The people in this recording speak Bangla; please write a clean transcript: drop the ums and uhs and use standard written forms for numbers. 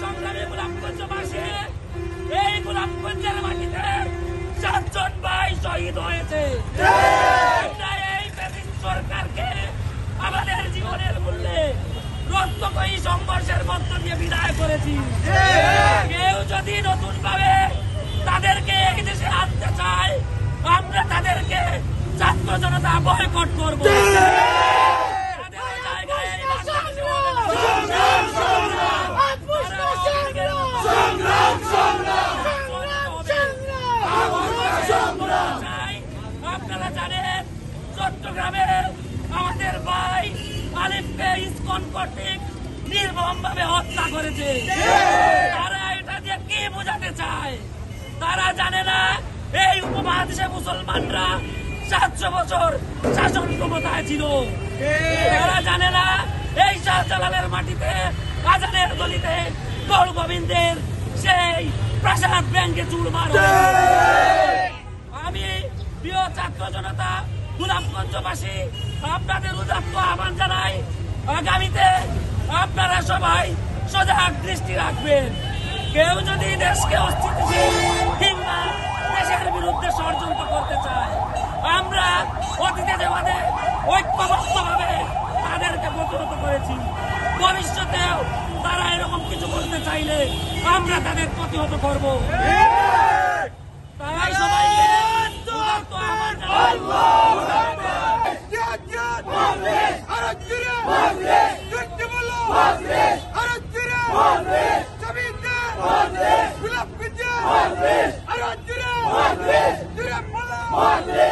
সংগ্রামী গোলাপগঞ্জবাসী, এই গোলাপগঞ্জের মাটিতে 7 জন ভাই শহীদ হয়েছে। আমরা এই ফ্যাসিস্ট সরকারকে আমাদের জীবনের মূল্যে রক্তক্ষয়ী সংঘর্ষের মধ্য দিয়ে বিদায় করেছি। কেউ যদি নতুন ভাবে তাদেরকে এই দেশে আনতে চায়, আমরা তাদেরকে ছাত্র জনতা বয়কট করব। আপনারা জানেন, চট্টগ্রামে আমাদের ভাই আলিফকে ইসকন কর্তৃক নির্মমভাবে হত্যা করেছে। তারা এটা দিয়ে কি বোঝাতে চায়? তারা জানে না এই উপমহাদেশে মুসলমানরা 700 বছর শাসন ক্ষমতায় ছিল। তারা জানে না এই শাহজালালের মাটিতে আজানের গলিতে গৌর গোবিন্দের সেই প্রাসাদ ব্যাংকে চুরমার। আমি প্রিয় ছাত্র জনতা, গোলাপগঞ্জবাসী, আপনাদের উদাত্ত আহ্বান জানাই, আগামীতে আপনারা সবাই সজাগ দৃষ্টি রাখবেন। কেউ যদি দেশকে অস্থিতিশীল কিংবা দেশের বিরুদ্ধে ষড়যন্ত্র করতে চায়, আমরা অতীতে যেভাবে ঐক্যবদ্ধভাবে তাদেরকে প্রতিহত করেছি, ভবিষ্যতেও তারা এরকম কিছু করতে চাইলে আমরা তাদের প্রতিহত করব। তাই সবাইকে উদাত্ত আহ্বান জানাই। Arad